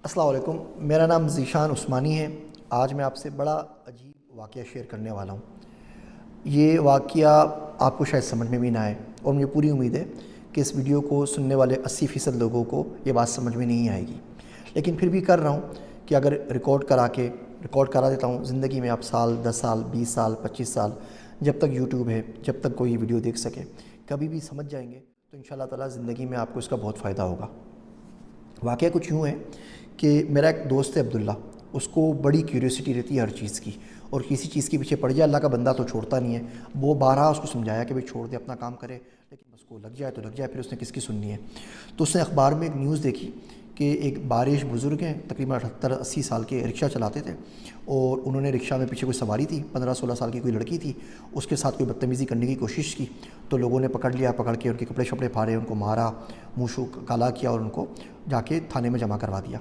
السلام علیکم، میرا نام ذیشان عثمانی ہے۔ آج میں آپ سے بڑا عجیب واقعہ شیئر کرنے والا ہوں۔ یہ واقعہ آپ کو شاید سمجھ میں بھی نہ آئے، اور مجھے پوری امید ہے کہ اس ویڈیو کو سننے والے 80% لوگوں کو یہ بات سمجھ میں نہیں آئے گی، لیکن پھر بھی کر رہا ہوں کہ اگر ریکارڈ کرا دیتا ہوں زندگی میں آپ سال 10 سال 20 سال 25 سال جب تک یوٹیوب ہے، جب تک کوئی ویڈیو دیکھ سکے، کبھی بھی سمجھ جائیں گے تو انشاءاللہ تعالیٰ زندگی میں آپ کو اس کا بہت فائدہ ہوگا۔ واقعہ کچھ یوں ہے کہ میرا ایک دوست ہے عبداللہ، اس کو بڑی کیوریوسٹی رہتی ہے ہر چیز کی، اور کسی چیز کے پیچھے پڑ جائے، اللہ کا بندہ تو چھوڑتا نہیں ہے۔ وہ بارہا اس کو سمجھایا کہ بھئی چھوڑ دے، اپنا کام کرے، لیکن بس کو لگ جائے تو لگ جائے، پھر اس نے کس کی سننی ہے۔ تو اس نے اخبار میں ایک نیوز دیکھی کہ ایک بارش بزرگ ہیں، تقریباً 78-80 سال کے، رکشہ چلاتے تھے، اور انہوں نے رکشہ میں پیچھے کوئی سواری تھی، 15-16 سال کی کوئی لڑکی تھی، اس کے ساتھ کوئی بدتمیزی کرنے کی کوشش کی، تو لوگوں نے پکڑ لیا، پکڑ کے ان کے کپڑے شپڑے پھاڑے، ان کو مارا، منہ شو کالا کیا، اور ان کو جا کے تھانے میں جمع کروا دیا۔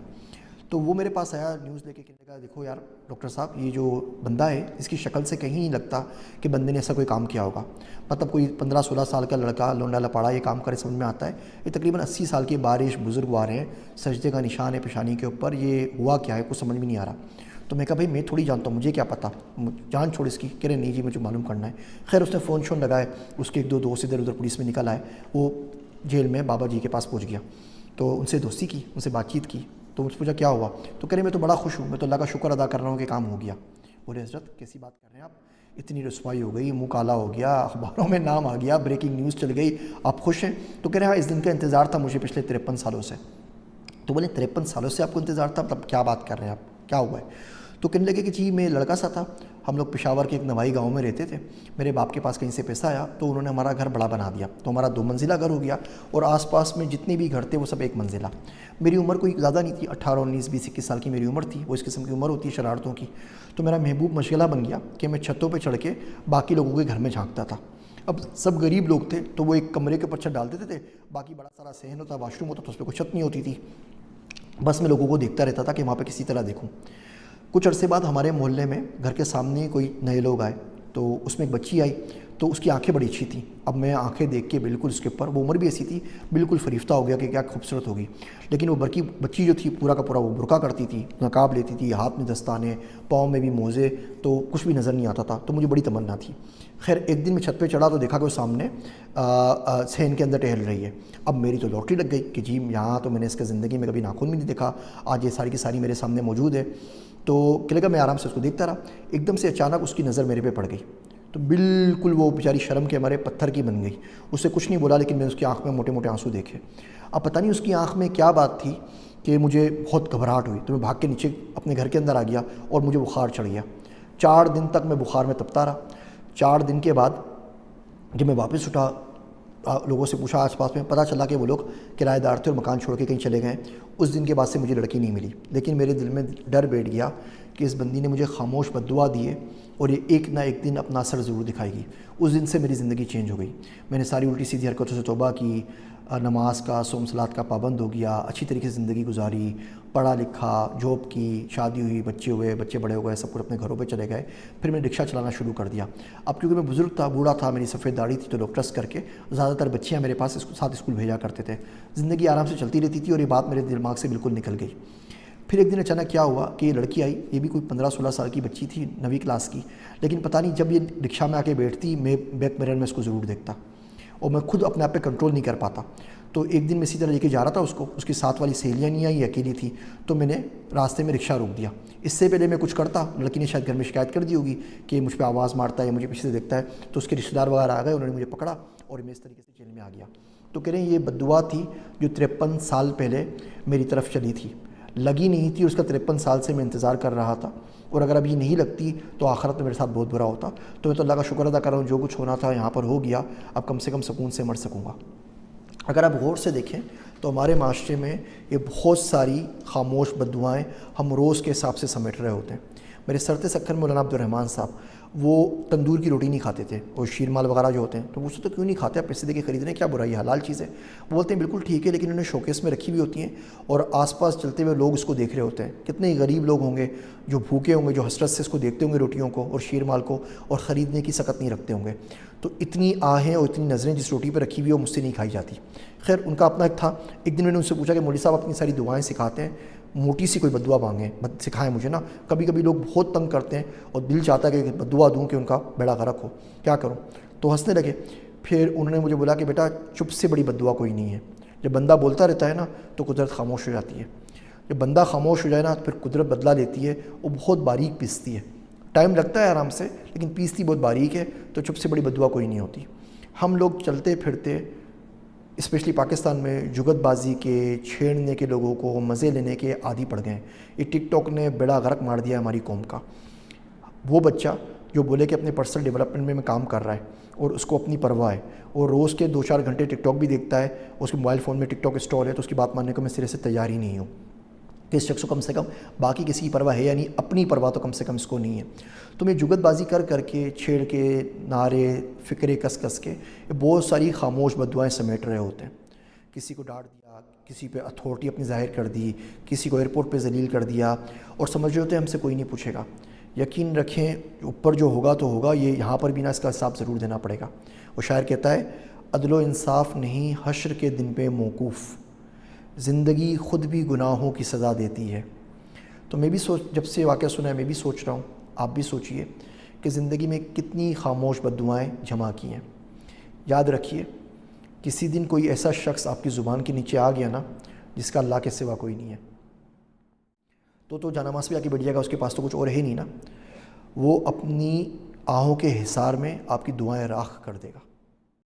تو وہ میرے پاس آیا نیوز لے کے، کہنے لگا دیکھو یار ڈاکٹر صاحب، یہ جو بندہ ہے اس کی شکل سے کہیں نہیں لگتا کہ بندے نے ایسا کوئی کام کیا ہوگا۔ مطلب کوئی 15-16 سال کا لڑکا لونڈا لپاڑا یہ کام کرے، سمجھ میں آتا ہے؟ یہ تقریباً 80 سال کے بارش بزرگ آ رہے ہیں، سجدے کا نشان ہے پیشانی کے اوپر، یہ ہوا کیا ہے کچھ سمجھ میں نہیں آ رہا۔ تو میں کہا بھائی میں تھوڑی جانتا ہوں، مجھے کیا پتہ، جان چھوڑ اس کی۔ کہہ رہے نہیں جی مجھے معلوم کرنا ہے۔ خیر اس نے فون شون لگائے، اس کے ایک دو دوست ادھر ادھر پولیس میں نکل آئے، وہ جیل میں بابا جی کے پاس پہنچ گیا، تو ان سے دوستی کی، ان سے بات چیت کی، تو مجھ سے پوچھا کیا ہوا، تو کہہ رہے میں تو بڑا خوش ہوں، میں تو اللہ کا شکر ادا کر رہا ہوں کہ کام ہو گیا۔ بولے حضرت کیسی بات کر رہے ہیں آپ، اتنی رسوائی ہو گئی، منہ کالا ہو گیا، اخباروں میں نام آ گیا، بریکنگ نیوز چل گئی، آپ خوش ہیں؟ تو کہہ رہے ہاں اس دن کا انتظار تھا مجھے پچھلے 53 سالوں سے۔ تو بولے 53 سالوں سے آپ کو انتظار تھا، مطلب کیا بات کر رہے ہیں آپ، کیا ہوا ہے؟ تو کہنے لگے کہ جی میں لڑکا سا تھا، ہم لوگ پشاور کے ایک نوائی گاؤں میں رہتے تھے، میرے باپ کے پاس کہیں سے پیسہ آیا تو انہوں نے ہمارا گھر بڑا بنا دیا، تو ہمارا 2 منزلہ گھر ہو گیا، اور آس پاس میں جتنے بھی گھر تھے وہ سب 1 منزلہ۔ میری عمر کوئی زیادہ نہیں تھی، 18 19 20 21 سال کی میری عمر تھی، وہ اس قسم کی عمر ہوتی ہے شرارتوں کی۔ تو میرا محبوب مشغلہ بن گیا کہ میں چھتوں پہ چڑھ کے باقی لوگوں کے گھر میں جھانکتا تھا۔ اب سب غریب لوگ تھے تو وہ ایک کمرے کے اوپر چھت ڈال دیتے تھے، باقی بڑا سارا صحن ہوتا، واش روم ہوتا، تو اس پہ کوئی چھت نہیں ہوتی تھی، بس میں لوگوں کو دیکھتا رہتا تھا کہ وہاں پہ کسی طرح دیکھوں۔ کچھ عرصے بعد ہمارے محلے میں گھر کے سامنے کوئی نئے لوگ آئے، تو اس میں ایک بچی آئی، تو اس کی آنکھیں بڑی اچھی تھیں۔ اب میں آنکھیں دیکھ کے بالکل اس کے اوپر، وہ عمر بھی ایسی تھی، بالکل فریفتہ ہو گیا کہ کیا خوبصورت ہوگی، لیکن وہ بچی جو تھی پورا کا پورا وہ برقع کرتی تھی، نقاب لیتی تھی، ہاتھ میں دستانے، پاؤں میں بھی موزے، تو کچھ بھی نظر نہیں آتا تھا، تو مجھے بڑی تمنا تھی۔ خیر ایک دن میں چھت پہ چڑھا تو دیکھا کہ وہ سامنے صحن کے اندر ٹہل رہی ہے۔ اب میری تو لاٹری لگ گئی کہ جی یہاں تو میں نے اس کے زندگی میں کبھی ناخن بھی نہیں دیکھا، آج یہ ساری کی ساری میرے سامنے موجود ہے۔ تو کہ لگا میں آرام سے اس کو دیکھتا رہا، ایک دم سے اچانک اس کی نظر میرے پہ پڑ گئی، تو بالکل وہ بیچاری شرم کے ہمارے پتھر کی بن گئی۔ اس سے کچھ نہیں بولا، لیکن میں نے اس کی آنکھ میں موٹے موٹے آنسو دیکھے۔ اب پتہ نہیں اس کی آنکھ میں کیا بات تھی کہ مجھے بہت گھبراہٹ ہوئی، تو میں بھاگ کے نیچے اپنے گھر کے اندر آ گیا، اور مجھے بخار چڑھ گیا۔ 4 دن تک میں بخار میں تپتا رہا۔ 4 دن کے بعد جب میں واپس اٹھا، لوگوں سے پوچھا آس پاس میں، پتہ چلا کہ وہ لوگ کرایہ دار تھے اور مکان چھوڑ کے کہیں چلے گئے۔ اس دن کے بعد سے مجھے لڑکی نہیں ملی، لیکن میرے دل میں ڈر بیٹھ گیا کہ اس بندی نے مجھے خاموش بددعا دی ہے، اور یہ ایک نہ ایک دن اپنا اثر ضرور دکھائے گی۔ اس دن سے میری زندگی چینج ہو گئی، میں نے ساری الٹی سیدھی حرکتوں سے توبہ کی، نماز کا صوم صلات کا پابند ہو گیا، اچھی طریقے سے زندگی گزاری، پڑھا لکھا، جاب کی، شادی ہوئی، بچے ہوئے، بچے بڑے ہو گئے، سب کچھ اپنے گھروں پہ چلے گئے۔ پھر میں رکشہ چلانا شروع کر دیا۔ اب کیونکہ میں بزرگ تھا، بوڑھا تھا، میری سفید داڑھی تھی، تو لوگ ٹرسٹ کر کے زیادہ تر بچیاں میرے پاس ساتھ اسکول بھیجا کرتے تھے۔ زندگی آرام سے چلتی رہتی تھی، اور یہ بات میرے دماغ سے بالکل نکل گئی۔ پھر ایک دن اچانک کیا ہوا کہ یہ لڑکی آئی، یہ بھی کوئی 15-16 سال کی بچی تھی، 9ویں کلاس کی، لیکن پتہ نہیں جب یہ رکشہ میں آ کے بیٹھتی، میں بیک میرر میں اس کو ضرور دیکھتا، اور میں خود اپنے آپ پہ کنٹرول نہیں کر پاتا۔ تو ایک دن میں اسی طرح لے کے جا رہا تھا اس کو، اس کی ساتھ والی سہیلیاں نہیں آئی، اکیلی تھی، تو میں نے راستے میں رکشہ روک دیا۔ اس سے پہلے میں کچھ کرتا، لڑکی نے شاید گھر میں شکایت کر دی ہوگی کہ یہ مجھ پہ آواز مارتا ہے یا مجھے پیچھے سے دیکھتا ہے، تو اس کے رشتہ دار وغیرہ آ گئے، انہوں نے مجھے پکڑا، اور میں اس طریقے سے جیل میں آ گیا۔ تو کہہ رہے ہیں یہ بددعا تھی جو 53 سال پہلے میری طرف چلی تھی، لگی نہیں تھی، اس کا 53 سال سے میں انتظار کر رہا تھا، اور اگر ابھی نہیں لگتی تو آخرت میں میرے ساتھ بہت برا ہوتا۔ تو میں تو اللہ کا شکر ادا کر رہا ہوں، جو کچھ ہونا تھا یہاں پر ہو گیا، اب کم سے کم سکون سے مر سکوں گا۔ اگر آپ غور سے دیکھیں تو ہمارے معاشرے میں یہ بہت ساری خاموش بددعائیں ہم روز کے حساب سے سمیٹ رہے ہوتے ہیں۔ میرے سرت سکن مولانا عبدالرحمن صاحب، وہ تندور کی روٹی نہیں کھاتے تھے، اور شیرمال وغیرہ جو ہوتے ہیں، تو پوچھتے تو کیوں نہیں کھاتے، آپ پیسے دے کے خرید رہے ہیں، کیا برائی ہے، حلال چیز ہے۔ وہ بولتے ہیں بالکل ٹھیک ہے، لیکن انہیں شوکیس میں رکھی ہوئی ہوتی ہیں، اور آس پاس چلتے ہوئے لوگ اس کو دیکھ رہے ہوتے ہیں۔ کتنے غریب لوگ ہوں گے جو بھوکے ہوں گے، جو حسرت سے اس کو دیکھتے ہوں گے روٹیوں کو اور شیرمال کو، اور خریدنے کی سکت نہیں رکھتے ہوں گے۔ تو اتنی آہیں اور اتنی نظریں جس روٹی پہ رکھی ہوئی ہے وہ مجھ سے نہیں کھائی جاتی۔ خیر ان کا اپنا ایک تھا۔ ایک دن میں نے ان سے پوچھا کہ مولوی صاحب اپنی ساری دعائیں سکھاتے ہیں، موٹی سی کوئی بددعا مانگیں، سکھائیں مجھے نا، کبھی کبھی لوگ بہت تنگ کرتے ہیں اور دل چاہتا ہے کہ بددعا دوں کہ ان کا بیڑا غرق ہو، کیا کروں؟ تو ہنسنے لگے۔ پھر انہوں نے مجھے بولا کہ بیٹا چپ سے بڑی بددعا کوئی نہیں ہے، جب بندہ بولتا رہتا ہے نا تو قدرت خاموش ہو جاتی ہے، جب بندہ خاموش ہو جائے نا تو پھر قدرت بدلا لیتی ہے، وہ بہت باریک پیستی ہے، ٹائم لگتا ہے آرام سے لیکن پیستی بہت باریک ہے، تو چپ سے بڑی بددعا کوئی نہیں ہوتی۔ ہم لوگ چلتے پھرتے اسپیشلی پاکستان میں جگت بازی کے، چھیڑنے کے، لوگوں کو مزے لینے کے عادی پڑ گئے ہیں۔ یہ ٹک ٹاک نے بیڑا غرق مار دیا ہماری قوم کا۔ وہ بچہ جو بولے کہ اپنے پرسنل ڈیولپمنٹ میں کام کر رہا ہے اور اس کو اپنی پرواہ ہے اور روز کے 2-4 گھنٹے ٹک ٹاک بھی دیکھتا ہے، اس کے موبائل فون میں ٹک ٹاک انسٹال ہے، تو اس کی بات ماننے کو میں سرے سے تیار ہی نہیں ہوں کہ اس شخص کو کم سے کم باقی کسی کی پرواہ ہے، یعنی اپنی پرواہ تو کم سے کم اس کو نہیں ہے۔ تو میں جگت بازی کر کے، چھیڑ کے، نعرے فکرے کس کے بہت ساری خاموش بددعائیں سمیٹ رہے ہوتے ہیں۔ کسی کو ڈانٹ دیا، کسی پہ اتھارٹی اپنی ظاہر کر دی، کسی کو ایئرپورٹ پہ ذلیل کر دیا، اور سمجھ رہے ہوتے ہیں ہم سے کوئی نہیں پوچھے گا۔ یقین رکھیں اوپر جو ہوگا تو ہوگا، یہ یہاں پر بھی نا اس کا حساب ضرور دینا پڑے گا۔ وہ شاعر کہتا ہے عدل و انصاف نہیں حشر کے دن پہ موقوف، زندگی خود بھی گناہوں کی سزا دیتی ہے۔ تو میں بھی جب سے واقعہ سنا ہے میں بھی سوچ رہا ہوں، آپ بھی سوچئے کہ زندگی میں کتنی خاموش بددعائیں جمع کی ہیں۔ یاد رکھیے کسی دن کوئی ایسا شخص آپ کی زبان کے نیچے آ گیا نا جس کا اللہ کے سوا کوئی نہیں ہے، تو جانماز پہ آ کے بیٹھ جائے گا، اس کے پاس تو کچھ اور ہے نہیں نا، وہ اپنی آہوں کے حصار میں آپ کی دعائیں راکھ کر دے گا۔